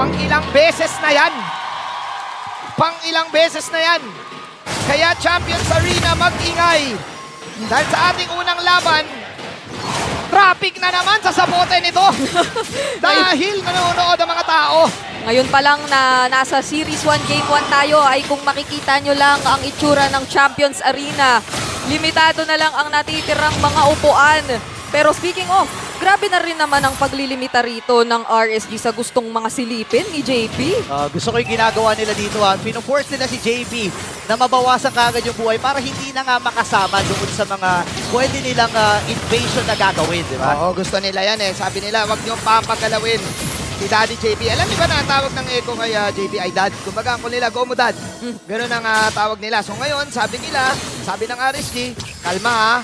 Pang-ilang beses na yan. Pang-ilang beses na yan. Kaya Champions Arena mag-ingay. Dahil sa ating unang laban, traffic na naman sa sabote nito. Dahil nanonood ang mga tao. Ngayon pa lang na nasa Series 1 Game 1 tayo ay kung makikita nyo lang ang itsura ng Champions Arena. Limitado na lang ang natitirang mga upuan. Pero speaking of, grabe na rin naman ang paglilimita rito ng RSG sa gustong mga silipin ni JP. Gusto ko yung ginagawa nila dito. Pino-force nila si JP na mabawasan kagad yung buhay para hindi na nga makasama doon sa mga pwede nilang invasion na gagawin, di ba? Oo, gusto nila yan eh. Sabi nila, wag niyong papagalawin si Daddy JP. Alam niyo ba na ang tawag ng Echo kay JP ay Dad? Kumbaga, ang nila, go mo Dad. Ganun ang tawag nila. So ngayon, sabi nila, sabi ng RSG, kalma ha.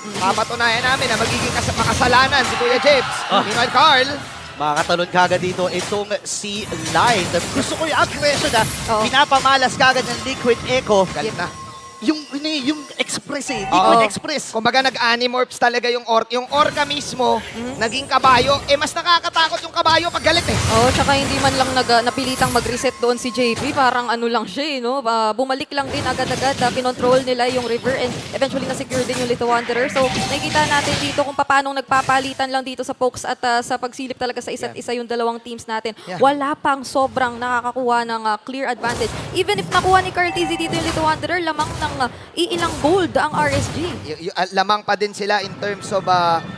Papatunayan namin na magiging makasalanan si Kuya James. Meanwhile, Carl, Makakatalon kagad dito itong si Light. Gusto ko yung aggression Oo. pinapamalas kagad ng Liquid Echo. galit na. Yung Express eh. Liquid Express. Kumbaga nag-animorphs talaga yung orc. Yung orca mismo, naging kabayo. Eh, mas nakakatakot yung kabayo pag galit eh. Oo, tsaka hindi man lang napilitang mag-reset doon si JP. Parang ano lang siya, no? Bumalik lang din agad-agad. Kinontrol nila yung river and eventually na-secure din yung Little Wanderer. So, nakikita natin dito kung paano nagpapalitan lang dito sa pokes at sa pagsilip talaga sa isa't isa yung dalawang teams natin. Yeah. Wala pang sobrang nakakakuha ng clear advantage. Even if nakuha ni Carl TZ dito yung Little Wanderer, lamang ng iilang gold ang RSG. Lamang pa din sila in terms of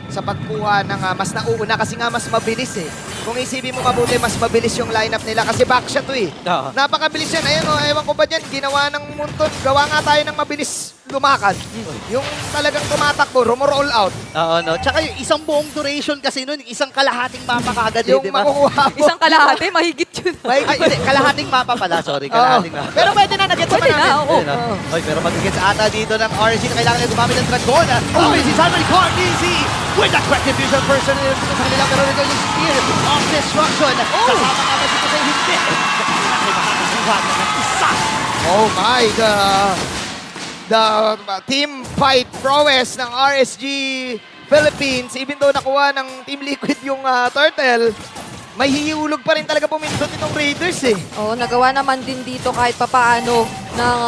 sa pagkuha ng mas nauuna kasi nga mas mabilis eh. Kung isipin mo mabuti, mas mabilis yung lineup nila kasi backshot to eh. Oo. Napakabilis yan. Ayun o, ewan ko ba dyan, ginawa ng Munton, gawa nga tayo ng mabilis lumakad. Yung talagang tumatakbo, rumoroll out. Oo, no. Tsaka yung isang buong duration kasi nun, isang kalahating mapa kagad eh, Yung di ba? makukuha mo. Isang kalahati, mahigit yun. Ay, hindi, kalahating mapa pala, sorry, kalahating mapa. Pero pwede na, nag-gets Pwede naman na, natin. oo. Ayun, Oy, pero mag-gets ata dito ng RSG na kailangan niya gumamit ng Dragon. Oh, si Salman Clark, easy! With that corrective fusion person sa kanila, pero nito yung spear of destruction. Kasama nga ba dito sa hindi? Ay, makakasuhan ng isa. Oh my God. The team fight prowess ng RSG Philippines, even though nakuha ng Team Liquid yung turtle, may hihiulog pa rin talaga pumindot itong Raiders eh. Oo, nagawa naman din dito kahit papaano ng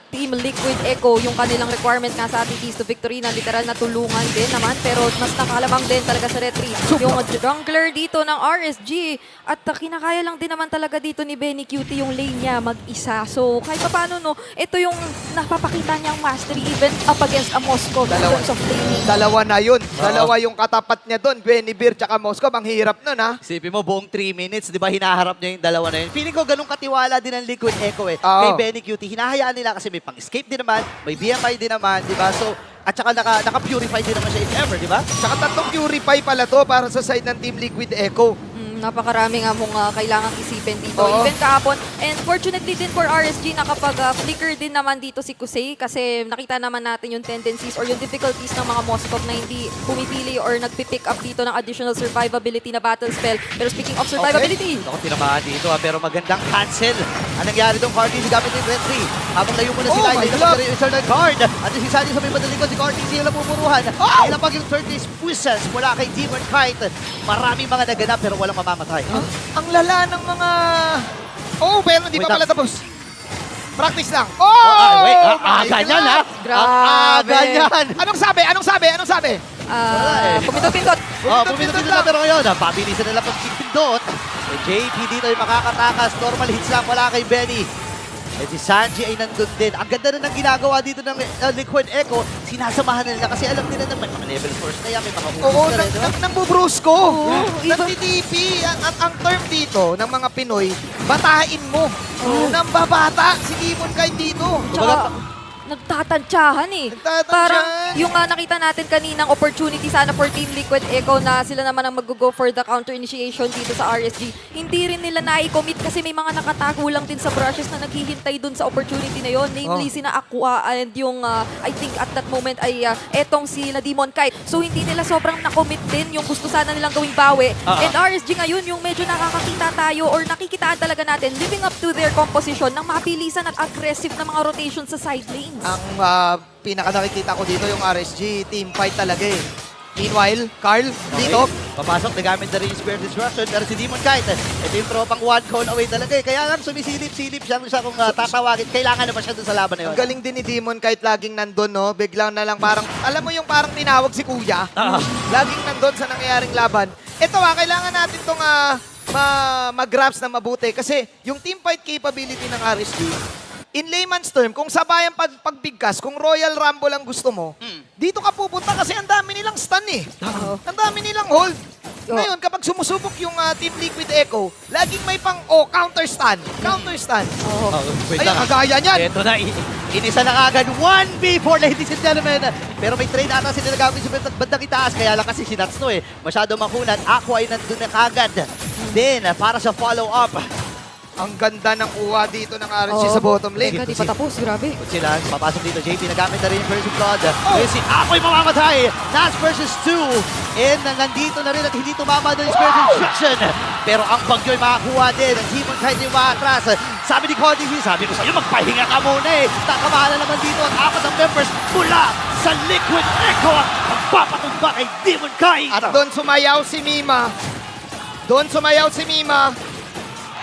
Team Liquid Echo yung kanilang requirement nga sa ating Keys to Victory na literal na tulungan din naman pero mas nakalamang din talaga sa retreat yung jungler dito ng RSG at kinakaya lang din naman talaga dito ni Benny Cutie yung lane niya mag-isa. So kahit papaano no, ito yung napapakita niyang mastery even up against a Moscow in terms of laning. Dalawa na yun. Dalawa yung katapat niya doon. Benibir tsaka Moscow. Ang hirap nun ha. Isipin mo, buong 3 minutes, di ba, hinaharap niya yung dalawa na yun. Feeling ko ganun katiwala din ang Liquid Echo eh. Oo. Kay Benny Cutie, hinahayaan nila kasi may pang-escape din naman, may BMI din naman, di ba? So, at saka naka-purify din naman siya if ever, di ba? Tsaka tatlong Purify pala to para sa side ng Team Liquid Echo. Napakarami nga mong kailangang isipin dito. Oo. Even kahapon. And fortunately din for RSG, nakapag-flicker din naman dito si Kusei kasi nakita naman natin yung tendencies or yung difficulties ng mga Moskov na hindi pumipili or nagpipick up dito ng additional survivability na battle spell. Pero speaking of survivability, Ako, tinamaan dito pero magandang cancel. Anong nangyari itong Cardi gamit yung retry. Habang layo muna sila, Oh my hindi God! na yung Eternal Guard. At yung si Sandy sa may madaling ko, si Cardi sila pupuruhan. Ilang pag yung third days puissance mula kay Demon Kite. Maraming mga naganap pero walang mamamatay. Ang lala ng mga... Oh, pero hindi Wait pa pala lang. tapos. Practice lang. Oh! Wait, my ganyan God! ha? Grabe. Ganyan. Anong sabi? Anong sabi? Anong sabi? pumindot-pindot. Pumindot na pero ngayon. Pabilisan nila pag-pindot. JP dito yung makakatakas. Normal hits lang wala kay Benny. Eh si Sanji ay nandun din. Ang ganda na ng ginagawa dito ng Liquid Echo. Sinasamahan nila kasi alam nila na may mga level first na yan, may mga Oo, unos na rin. diba? nang-bubrus ko. iba. Nag-TTP. Ang term dito ng mga Pinoy, batahin mo. Nang babata si Demon Kite dito. Tsaka, nagtatantsahan eh. Nagtatantsahan. Parang yung nakita natin kaninang opportunity sana for Team Liquid Echo na sila naman ang mag-go for the counter initiation dito sa RSG. Hindi rin nila na-commit kasi may mga nakatago lang din sa brushes na naghihintay dun sa opportunity na yon. Namely, sina Aqua and yung I think at that moment ay etong si na Demon Kite. So hindi nila sobrang na-commit din yung gusto sana nilang gawing bawi. And RSG ngayon yung medyo nakakakita tayo or nakikitaan talaga natin living up to their composition ng mabilisan at aggressive na mga rotation sa side lanes. Ang pinaka nakikita ko dito yung RSG, team fight talaga eh. Meanwhile, Carl, dito. Papasok, nagamit na rin yung Spirit Disruption. Pero si Demon Knight, ito yung tropang one call away talaga eh. Kaya lang sumisilip-silip siya kung tatawagin. Kailangan na ba siya dun sa laban na yun? Ang galing din ni Demon kahit laging nandun, no? Biglang na lang parang, alam mo yung parang tinawag si Kuya? Laging nandun sa nangyayaring laban. Ito kailangan natin itong mag-grabs na mabuti. Kasi yung team fight capability ng RSG, in layman's term, kung sabayan pagbigkas, kung Royal Rumble ang gusto mo, dito ka pupunta kasi ang dami nilang stun eh. Ang dami nilang hold. Ngayon, kapag sumusubok yung Team Liquid Echo, laging may counter stun. Counter stun. Ayan, kagaya niyan. Ito na, inisa na kagad. 1v4, ladies and gentlemen. Pero may trade ata sila nagawin sa bandang itaas. Kaya lang kasi sinats to eh. Masyado makunat. Aqua ay nandun na kagad. Then, para sa follow-up. Ang ganda ng kuha dito ng RSG sa bottom lane. Teka, di pa tapos. Grabe. Kung sila, papasok dito. JP nagamit na rin yung First Blood. Ngayon si Ako'y mamamatay. Nats versus 2. And nandito na rin at hindi tumama ng Spirit Instruction. Pero ang bagyo'y makakuha din. Ang Demon kahit yung maatras. Sabi ni Cody, sabi ko sa'yo, magpahinga ka muna eh. Takamahan na naman dito ang 4 ang members mula sa Liquid Echo. Ang papatumba kay Demon Kai. At doon sumayaw si Mima.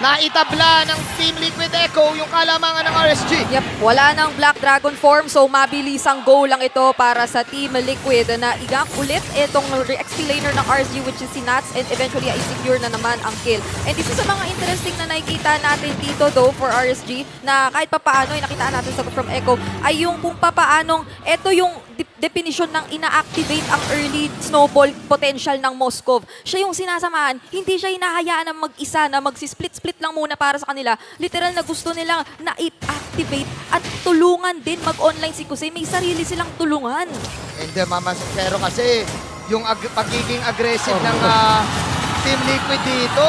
Naitabla ng Team Liquid Echo yung kalamangan ng RSG. Yep, wala nang Black Dragon form, so mabilis ang goal lang ito para sa Team Liquid na igak ulit itong XP laner ng RSG which is si Nats and eventually ay secure na naman ang kill. And this is sa mga interesting na nakikita natin dito though for RSG na kahit papaano ay nakita natin sa from Echo ay yung kung papaanong ito yung definition ng ina-activate ang early snowball potential ng Moskov. Siya yung sinasamahan, hindi siya hinahayaan na mag-isa na magsi-split-split lang muna para sa kanila. Literal na gusto nilang na-activate at tulungan din mag-online si Kusei. May sarili silang tulungan. And Mama Sincero kasi yung pagiging aggressive ng Team Liquid dito,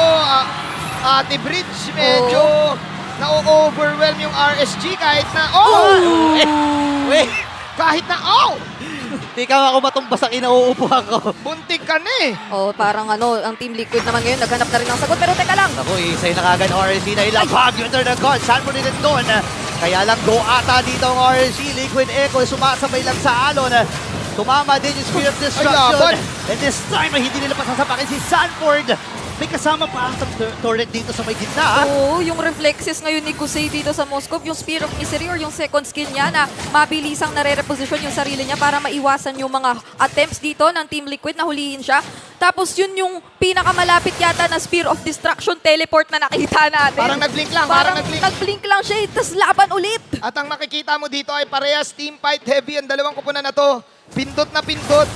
Ate Bridge medyo na-overwhelm yung RSG kahit na Wait! kahit na Di ka ako matumbas ang inauupuhan ko. buntik ka na eh. Oh, parang ang Team Liquid naman ngayon naghanap na rin ng sagot. Pero teka lang, Ako, isa'y nakagad RSG na ilapag yung turn ng God. Saan mo rin doon? Kaya lang go ata dito ang RSG. Liquid Echo sumasabay lang sa alon. Tumama din yung Spirit of Destruction. laban. And this time, hindi nila pasasapakin si Sanford. May kasama pa ang turret dito sa may gitna. oo, yung reflexes ngayon ni Kusei dito sa Moskov, yung Spear of Misery or yung second skill niya na mabilisang nare-reposition yung sarili niya para maiwasan yung mga attempts dito ng Team Liquid na hulihin siya. Tapos yun yung pinakamalapit yata na Spear of Destruction teleport na nakita natin. Parang nag-blink lang, Parang nag-blink lang siya, tapos laban ulit. At ang makikita mo dito ay parehas team fight heavy ang dalawang kupunan na to. Pindot na pindot.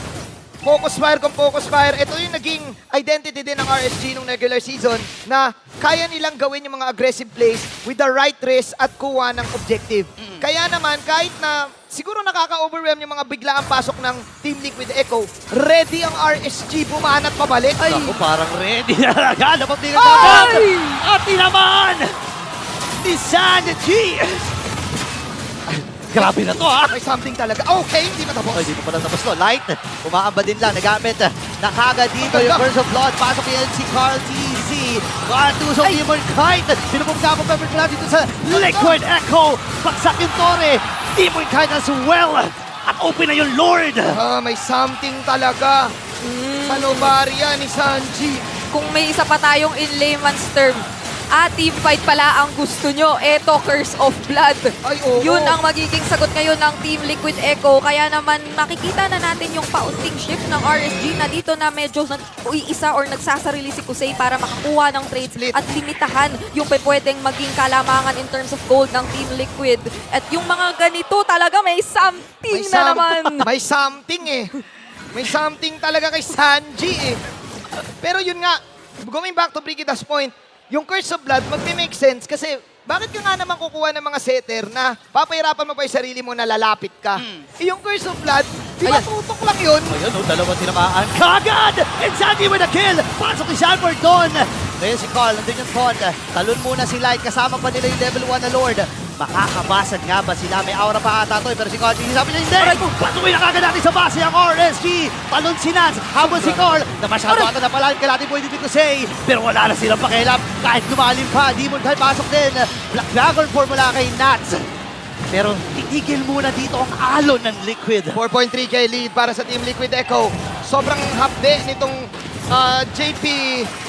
Focus fire kung focus fire. Ito yung naging identity din ng RSG nung regular season na kaya nilang gawin yung mga aggressive plays with the right risk at kuha ng objective. Kaya naman, kahit na siguro nakaka-overwhelm yung mga biglaang pasok ng Team Liquid Echo, ready ang RSG bumanat pabalik. Ay, Ako, parang ready na talaga. Napaglingan Ay! dapat. At tinamaan ni Sanji. Grabe na to, ha? may something talaga. Okay, hindi matapos. Ay, dito pala tapos to. Light, umaamba din lang. Nagamit na kagad dito yung Curse of Blood. Pasok yan si Carl TZ. Cartuso Demon Kite. Pinupugda po Pepper Club dito sa Liquid Echo. Pagsak yung Torre. Demon Kite as well. At open na yung Lord. May something talaga. Sa Novaria ni Sanji. Kung may isa pa tayong in layman's term, team fight pala ang gusto nyo. Eto, Curse of Blood. Ay, oo. Yun ang magiging sagot ngayon ng Team Liquid Echo. Kaya naman makikita na natin yung paunting shift ng RSG na dito na medyo nag-uiisa or nagsasarili si Kusei para makakuha ng trades Split. at limitahan yung pwedeng maging kalamangan in terms of gold ng Team Liquid. At yung mga ganito talaga may something na naman. May something eh. May something talaga kay Sanji eh. Pero yun nga, going back to Brigida's point, yung Curse of Blood magme-make sense kasi bakit ka nga naman kukuha ng mga setter na papahirapan mo pa yung sarili mo na lalapit ka? Eh, yung Curse of Blood, di ba tutok lang yun? Ayun, dalawa tinamaan. Kagad! And Sandy with a kill! Pasok ni Sanford doon! Ngayon si Carl, nandun yung Taunt. Talon muna si Light, kasama pa nila yung level 1 na Lord. Makakabasag nga ba sila? May aura pa ata to, pero si Carl, sabi niya hindi! Patuloy na kagad natin sa base ang RSG! Talon si Nats, habang si Carl, na masyado ata na pala yung kalati pwede dito say. Pero wala na silang pakialam, kahit lumalim pa, Demon Knight pasok din. Black Dragon formula kay Nats. Pero titigil muna dito ang alon ng Liquid. 4.3k lead para sa Team Liquid Echo. sobrang hapde nitong JP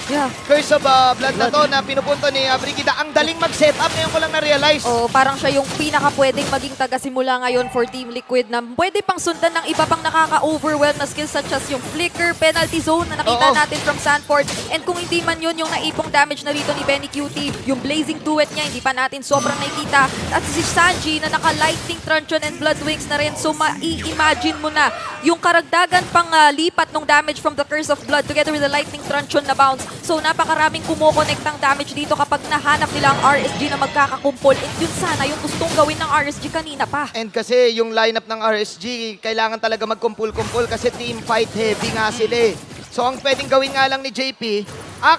Yeah. Curse of Blood na to na pinupunto ni Brigida. Ang daling mag-setup, ngayon ko lang na-realize. O parang siya yung pinaka pwedeng maging tagasimula ngayon for Team Liquid na pwede pang sundan ng iba pang nakaka-overwhelm na skills such as yung flicker, penalty zone na nakita Oo. natin from Sanford. And kung hindi man yun yung naipong damage na rito ni Benny QT, yung blazing duet niya, hindi pa natin sobrang nakikita. At si Sanji na naka-lightning truncheon and blood wings na rin. So mai-imagine mo na yung karagdagan pang lipat ng damage from the Curse of Blood together with the lightning truncheon na bounce. So napakaraming kumokonektang damage dito kapag nahanap nila ang RSG na magkakakumpol. And yun sana yung gustong gawin ng RSG kanina pa. And kasi yung lineup ng RSG, kailangan talaga magkumpul-kumpul kasi team fight heavy nga sila eh. So ang pwedeng gawin nga lang ni JP,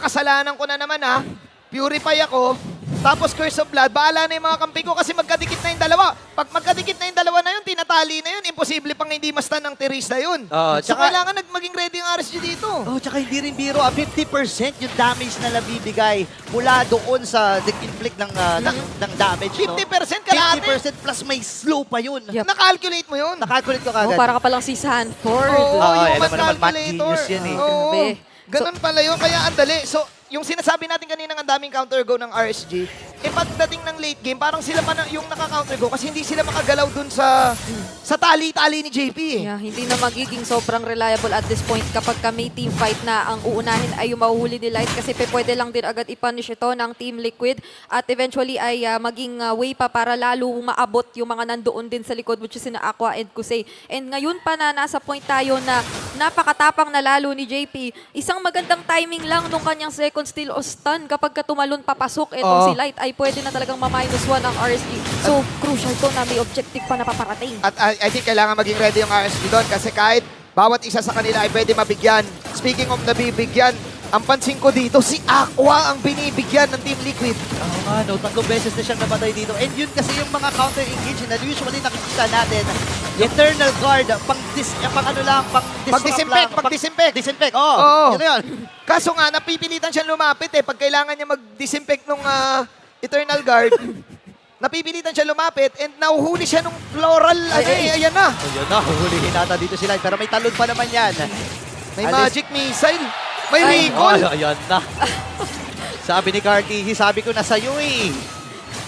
kasalanan ko na naman purify ako, tapos Curse of Blood, bahala na yung mga kampi ko kasi magkadikit na yung dalawa. Pag magkadikit na yung dalawa na yun, tinatali na yun, imposible pang hindi mastan ng Teresa yun. So tsaka- kailangan maging ready yung RSG dito. Oh, tsaka hindi rin biro, 50% yung damage na nabibigay mula doon sa inflict ng damage. 50% kalahati. 50% plus may slow pa yun. Yep. Na-calculate mo yun. Nakalculate ko Oh, kagad. para ka palang si Sanford. Oo, alam human mo naman, math calculator. genius yan eh. Oo, Grabe. ganun pala yun, kaya andali. So, yung sinasabi natin kanina ang daming counter go ng RSG, pagdating ng late game, parang sila pa yung naka-counter go kasi hindi sila makagalaw dun sa tali-tali ni JP eh. Yeah, hindi na magiging sobrang reliable at this point kapag may team fight na ang uunahin ay yung mahuhuli ni Light kasi pwede lang din agad i-punish ito ng Team Liquid at eventually ay maging way pa para lalo maabot yung mga nandoon din sa likod which is sina Aqua and Kusei. And ngayon pa na nasa point tayo na napakatapang na lalo ni JP, isang magandang timing lang nung kanyang second steal o stun kapag tumalon papasok etong Oo. si Light ay pwede na talagang ma-1 ang RSG. So crucial to na may objective pa na paparating. At I think kailangan maging ready yung RSG doon kasi kahit bawat isa sa kanila ay pwede mabigyan. Speaking of nabibigyan, ang pansin ko dito, si Aqua ang binibigyan ng Team Liquid. Oo nga, no, 3 beses na siyang namatay dito. And yun kasi yung mga counter-engage na usually nakikita natin, Eternal Guard, Pag-disinfect. Disinfect, Oo. Yun na yun. Kaso nga, napipilitan siyang lumapit pag kailangan niya mag-disinfect nung Eternal Guard. Napipilitan siya lumapit and nahuhuli siya nung floral. Ayan na. Ayun na, huhulihin nata dito sila. Pero may talon pa naman yan. May Alis. magic missile. May Ay. recall. Ayan na. Sabi ni Carty, sabi ko na sa'yo eh.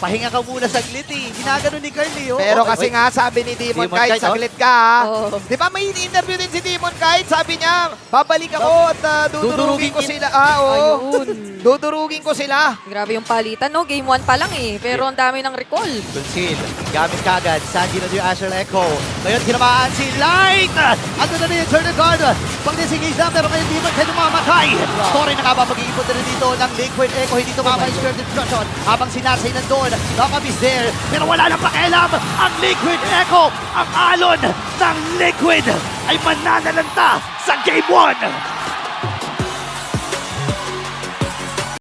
Pahinga ka muna saglit eh. Ginagano ni Carly. Pero kasi nga sabi ni Demon Demon Kite, Kite, saglit ka. Oo. Di ba may interview din si Demon Kite? Sabi niya, babalik ako at dudurugin ko sila. Oo. Ayun. Dudurugin ko sila. Grabe yung palitan, no? Game 1 pa lang eh. Pero ang dami ng recall. Tulsin, gamit kagad. Sanji na yung Astral Echo. Ngayon, tinamaan si Light! Ando na yung Eternal Guard. Pag-disengage na, pero ngayon Demon Kite umamatay. Story na nga ba mag-iipon na rin dito ng Liquid Echo. Hindi tumama yung Spirit Destruction. Habang si Nasay nandun, Nakabis there. Pero wala nang pakialam. Ang Liquid Echo, ang alon ng Liquid ay mananalanta sa Game 1.